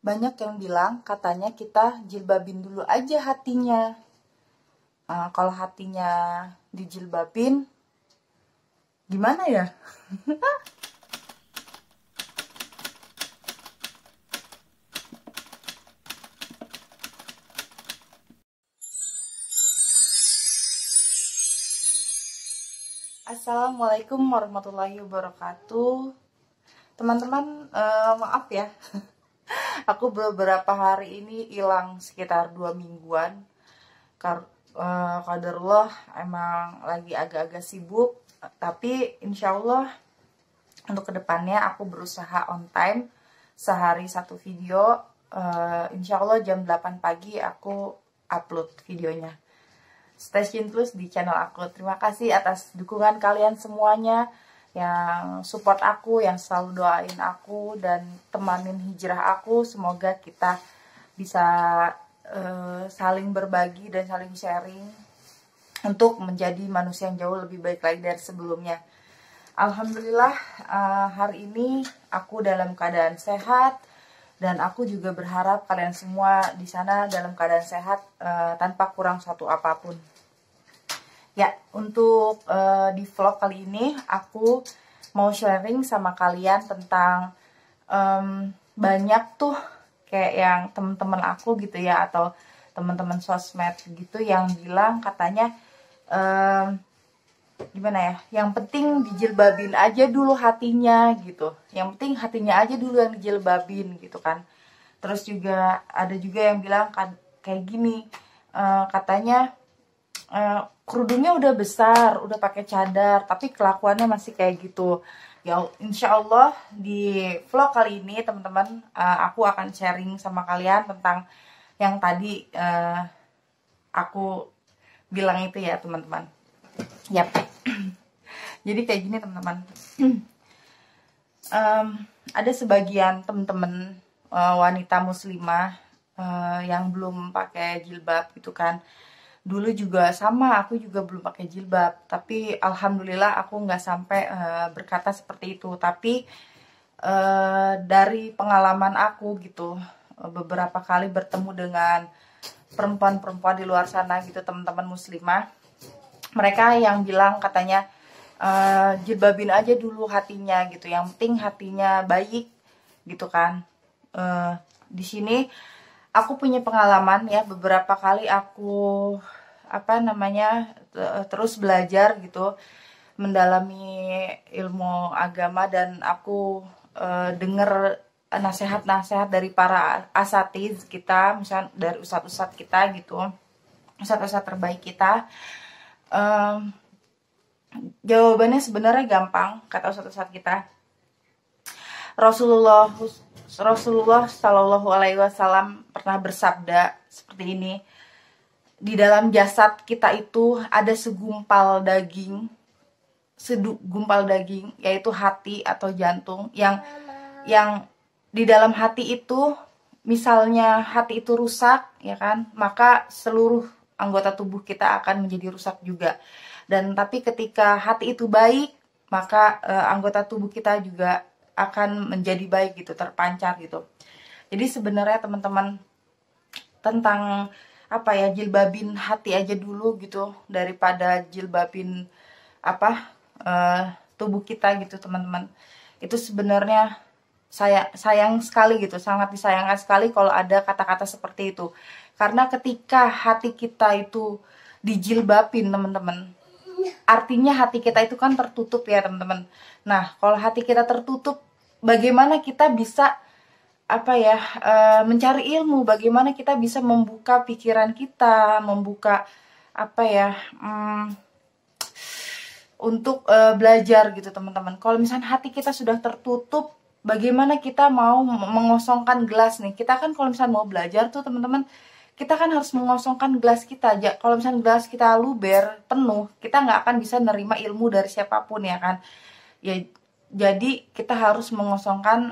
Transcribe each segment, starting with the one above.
Banyak yang bilang katanya kita jilbabin dulu aja hatinya. Kalau hatinya dijilbabin, gimana ya? Assalamualaikum warahmatullahi wabarakatuh. Teman-teman, maaf ya. Aku beberapa hari ini hilang sekitar 2 mingguan. Qadarullah emang lagi agak-agak sibuk. Tapi insya Allah untuk kedepannya aku berusaha on time. Sehari 1 video. Insya Allah jam 8 pagi aku upload videonya. Stay tune terus di channel aku. Terima kasih atas dukungan kalian semuanya yang support aku, yang selalu doain aku dan temanin hijrah aku. Semoga kita bisa saling berbagi dan saling sharing untuk menjadi manusia yang jauh lebih baik lagi dari sebelumnya. Alhamdulillah hari ini aku dalam keadaan sehat. Dan aku juga berharap kalian semua di sana dalam keadaan sehat tanpa kurang suatu apapun. Ya, untuk di vlog kali ini aku mau sharing sama kalian tentang banyak tuh kayak yang teman-teman aku gitu ya, atau teman-teman sosmed gitu yang bilang katanya gimana ya, yang penting dijilbabin aja dulu hatinya gitu, yang penting hatinya aja dulu yang dijilbabin gitu kan. Terus juga ada juga yang bilang kayak gini, katanya kerudungnya udah besar, udah pakai cadar, tapi kelakuannya masih kayak gitu. Ya insya Allah di vlog kali ini teman-teman, aku akan sharing sama kalian tentang yang tadi aku bilang itu ya teman-teman. Yap. Jadi kayak gini teman-teman. Ada sebagian teman-teman wanita muslimah yang belum pakai jilbab gitu kan. Dulu juga sama, aku juga belum pakai jilbab. Tapi alhamdulillah aku nggak sampai berkata seperti itu. Tapi dari pengalaman aku gitu, beberapa kali bertemu dengan perempuan-perempuan di luar sana gitu, teman-teman muslimah. Mereka yang bilang katanya jilbabin aja dulu hatinya gitu, yang penting hatinya baik gitu kan. Di sini aku punya pengalaman ya, beberapa kali aku terus belajar gitu, mendalami ilmu agama, dan aku denger nasihat-nasihat dari para asatiz kita, misalnya dari ustadz-ustadz kita gitu, ustadz-ustadz terbaik kita. Jawabannya sebenarnya gampang, kata ustadz kita. Rasulullah Shallallahu Alaihi Wasallam pernah bersabda seperti ini: di dalam jasad kita itu ada segumpal daging, yaitu hati atau jantung, yang di dalam hati itu, misalnya hati itu rusak ya kan, maka seluruh anggota tubuh kita akan menjadi rusak juga. Dan tapi ketika hati itu baik, maka anggota tubuh kita juga akan menjadi baik gitu, terpancar gitu. Jadi sebenarnya teman-teman, tentang jilbabin hati aja dulu gitu, daripada jilbabin tubuh kita gitu teman-teman. Itu sebenarnya sayang sekali gitu, sangat disayangkan sekali kalau ada kata-kata seperti itu. Karena ketika hati kita itu dijilbabin teman-teman, artinya hati kita itu kan tertutup ya teman-teman. Nah, kalau hati kita tertutup, bagaimana kita bisa mencari ilmu, bagaimana kita bisa membuka pikiran kita, membuka untuk belajar gitu teman-teman. Kalau misalnya hati kita sudah tertutup, bagaimana kita mau mengosongkan gelas nih? Kita kan kalau misalnya mau belajar tuh teman-teman, kita kan harus mengosongkan gelas kita. Kalau misalnya gelas kita luber, penuh, kita nggak akan bisa nerima ilmu dari siapapun ya kan. Ya, jadi kita harus mengosongkan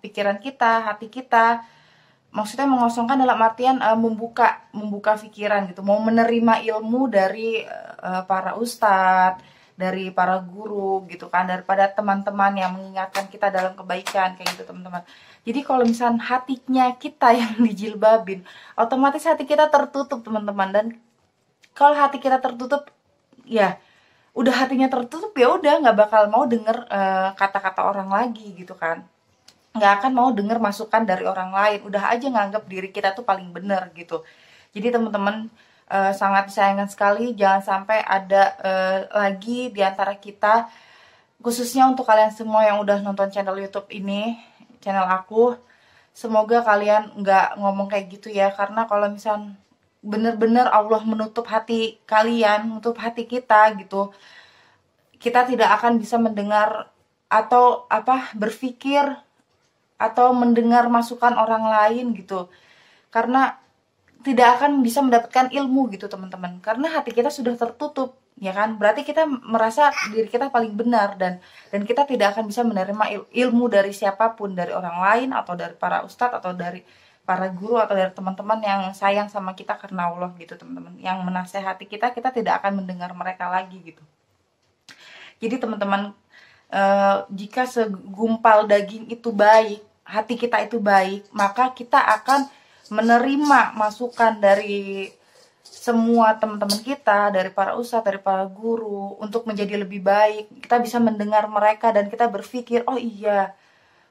pikiran kita, hati kita. Maksudnya mengosongkan dalam artian membuka pikiran gitu. Mau menerima ilmu dari para ustadz, dari para guru gitu kan, daripada teman-teman yang mengingatkan kita dalam kebaikan kayak gitu teman-teman. Jadi kalau misalnya hatinya kita yang dijilbabin, otomatis hati kita tertutup teman-teman. Dan kalau hati kita tertutup, ya udah hatinya tertutup, ya udah nggak bakal mau denger kata-kata orang lagi gitu kan, nggak akan mau denger masukan dari orang lain, udah aja nganggap diri kita tuh paling bener gitu. Jadi teman-teman, sangat disayangkan sekali jangan sampai ada lagi di antara kita, khususnya untuk kalian semua yang udah nonton channel YouTube ini, channel aku, semoga kalian nggak ngomong kayak gitu ya. Karena kalau misal bener-bener Allah menutup hati kalian, menutup hati kita gitu, kita tidak akan bisa mendengar atau berpikir atau mendengar masukan orang lain gitu. Karena tidak akan bisa mendapatkan ilmu gitu teman-teman, karena hati kita sudah tertutup, ya kan? Berarti kita merasa diri kita paling benar, dan kita tidak akan bisa menerima ilmu dari siapapun, dari orang lain atau dari para ustadz atau dari para guru atau dari teman-teman yang sayang sama kita karena Allah gitu teman-teman, yang menasehati kita, kita tidak akan mendengar mereka lagi gitu. Jadi teman-teman, jika segumpal daging itu baik, hati kita itu baik, maka kita akan menerima masukan dari semua teman-teman kita, dari para ustadz, dari para guru, untuk menjadi lebih baik. Kita bisa mendengar mereka dan kita berpikir, oh iya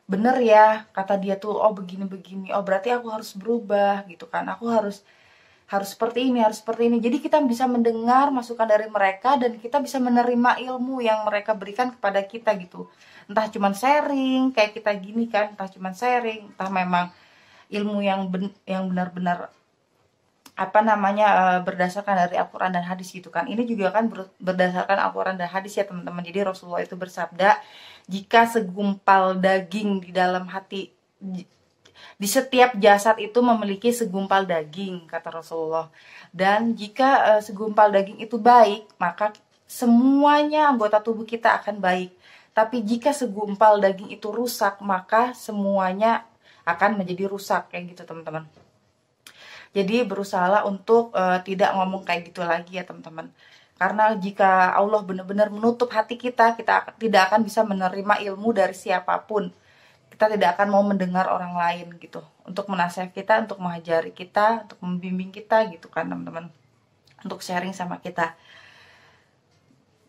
bener ya kata dia tuh, oh begini-begini, oh berarti aku harus berubah gitu kan, aku harus seperti ini, harus seperti ini. Jadi kita bisa mendengar masukan dari mereka dan kita bisa menerima ilmu yang mereka berikan kepada kita gitu. Entah cuman sharing kayak kita gini kan, entah cuman sharing, entah memang ilmu yang benar-benar berdasarkan dari Al-Quran dan hadis gitu kan. Ini juga kan berdasarkan Al-Quran dan hadis ya teman-teman. Jadi Rasulullah itu bersabda, jika segumpal daging di dalam hati, di setiap jasad itu memiliki segumpal daging, kata Rasulullah. Dan jika segumpal daging itu baik, maka semuanya anggota tubuh kita akan baik. Tapi jika segumpal daging itu rusak, maka semuanya akan menjadi rusak kayak gitu teman-teman. Jadi berusahalah untuk tidak ngomong kayak gitu lagi ya teman-teman. Karena jika Allah benar-benar menutup hati kita, kita tidak akan bisa menerima ilmu dari siapapun. Kita tidak akan mau mendengar orang lain gitu, untuk menasihati kita, untuk mengajari kita, untuk membimbing kita gitu kan teman-teman, untuk sharing sama kita.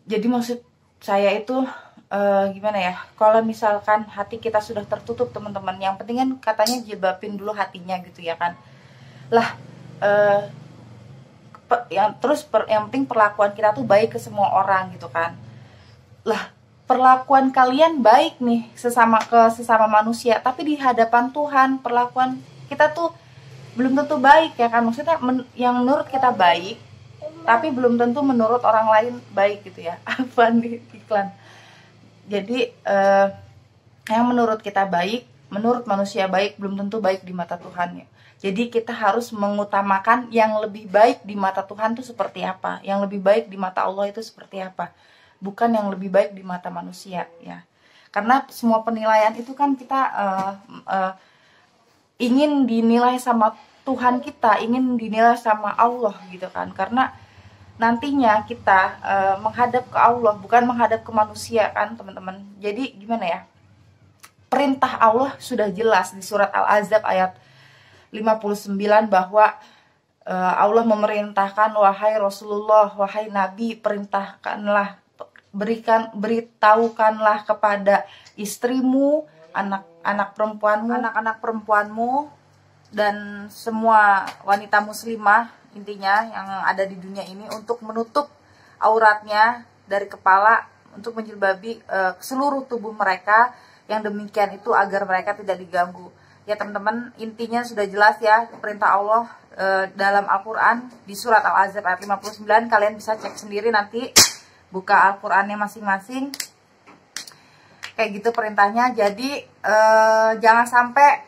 Jadi maksud saya itu gimana ya, kalau misalkan hati kita sudah tertutup teman-teman, yang penting kan katanya jilbabin dulu hatinya gitu ya kan. Lah yang penting perlakuan kita tuh baik ke semua orang gitu kan. Lah perlakuan kalian baik nih sesama manusia, tapi di hadapan Tuhan perlakuan kita tuh belum tentu baik ya kan. Maksudnya yang menurut kita baik, tapi belum tentu menurut orang lain baik gitu ya. Apa nih iklan? Jadi yang menurut kita baik, menurut manusia baik, belum tentu baik di mata Tuhan ya. Jadi kita harus mengutamakan yang lebih baik di mata Tuhan itu seperti apa, yang lebih baik di mata Allah itu seperti apa, bukan yang lebih baik di mata manusia ya. Karena semua penilaian itu kan kita ingin dinilai sama Tuhan kita, ingin dinilai sama Allah gitu kan. Karena nantinya kita menghadap ke Allah, bukan menghadap ke manusia kan teman-teman. Jadi gimana ya, perintah Allah sudah jelas di surat Al-Ahzab ayat 59 bahwa Allah memerintahkan, wahai Rasulullah, wahai Nabi, perintahkanlah, beritahukanlah kepada istrimu, anak-anak perempuanmu dan semua wanita muslimah intinya yang ada di dunia ini untuk menutup auratnya dari kepala, untuk menjilbabi seluruh tubuh mereka, yang demikian itu agar mereka tidak diganggu. Ya teman-teman, intinya sudah jelas ya perintah Allah dalam Al-Quran di surat Al-Ahzab ayat 59. Kalian bisa cek sendiri nanti, buka Al-Qurannya masing-masing, kayak gitu perintahnya. Jadi jangan sampai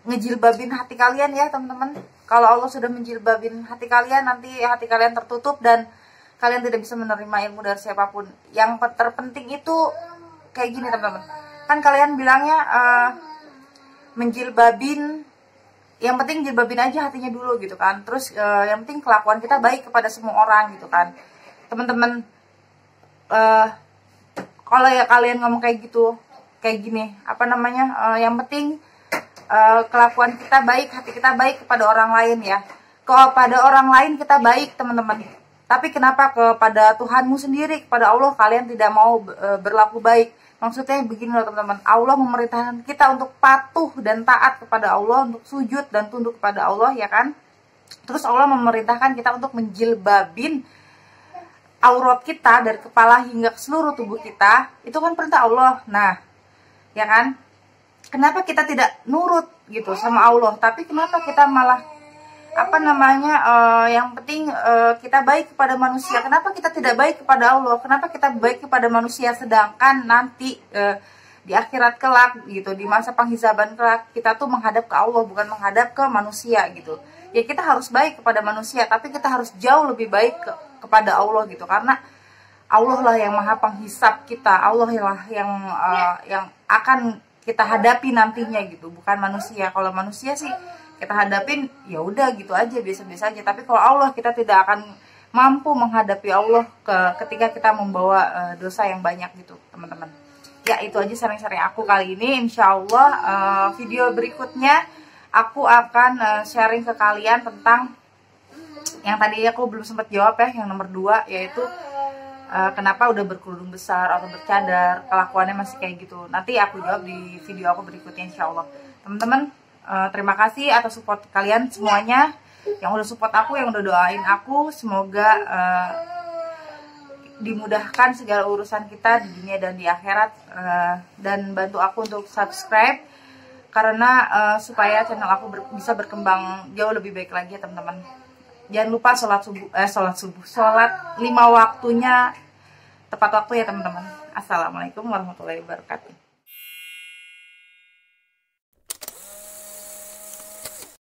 ngejilbabin hati kalian ya teman-teman. Kalau Allah sudah menjilbabin hati kalian, nanti hati kalian tertutup dan kalian tidak bisa menerima ilmu dari siapapun. Yang terpenting itu kayak gini teman-teman, kan kalian bilangnya menjilbabin, yang penting jilbabin aja hatinya dulu gitu kan. Terus yang penting kelakuan kita baik kepada semua orang gitu kan teman-teman. kalau ya kalian ngomong kayak gitu, kayak gini, apa namanya, yang penting kelakuan kita baik, hati kita baik kepada orang lain ya. Kepada orang lain kita baik teman-teman, tapi kenapa kepada Tuhanmu sendiri, kepada Allah kalian tidak mau berlaku baik? Maksudnya begini loh teman-teman, Allah memerintahkan kita untuk patuh dan taat kepada Allah, untuk sujud dan tunduk kepada Allah ya kan. Terus Allah memerintahkan kita untuk menjilbabin aurat kita dari kepala hingga ke seluruh tubuh kita, itu kan perintah Allah. Nah ya kan, kenapa kita tidak nurut gitu sama Allah, tapi kenapa kita malah apa namanya, yang penting kita baik kepada manusia. Kenapa kita tidak baik kepada Allah? Kenapa kita baik kepada manusia, sedangkan nanti di akhirat kelak gitu, di masa penghisaban kelak, kita tuh menghadap ke Allah, bukan menghadap ke manusia gitu. Ya kita harus baik kepada manusia, tapi kita harus jauh lebih baik kepada Allah gitu, karena Allah lah yang maha penghisap kita, Allah lah yang akan kita hadapi nantinya gitu, bukan manusia. Kalau manusia sih kita hadapin ya udah gitu aja, biasa-biasa aja. Tapi kalau Allah, kita tidak akan mampu menghadapi Allah ketika kita membawa dosa yang banyak gitu teman-teman. Ya itu aja sharing-sharing aku kali ini. Insya Allah video berikutnya aku akan sharing ke kalian tentang yang tadi aku belum sempat jawab ya, yang nomor 2, yaitu kenapa udah berkerudung besar atau bercadar kelakuannya masih kayak gitu. Nanti aku jawab di video aku berikutnya insya Allah teman-teman. Terima kasih atas support kalian semuanya, yang udah support aku, yang udah doain aku. Semoga dimudahkan segala urusan kita di dunia dan di akhirat, dan bantu aku untuk subscribe, karena supaya channel aku bisa berkembang jauh lebih baik lagi ya teman-teman. Jangan lupa sholat 5 waktunya tepat waktu ya teman-teman. Assalamualaikum warahmatullahi wabarakatuh.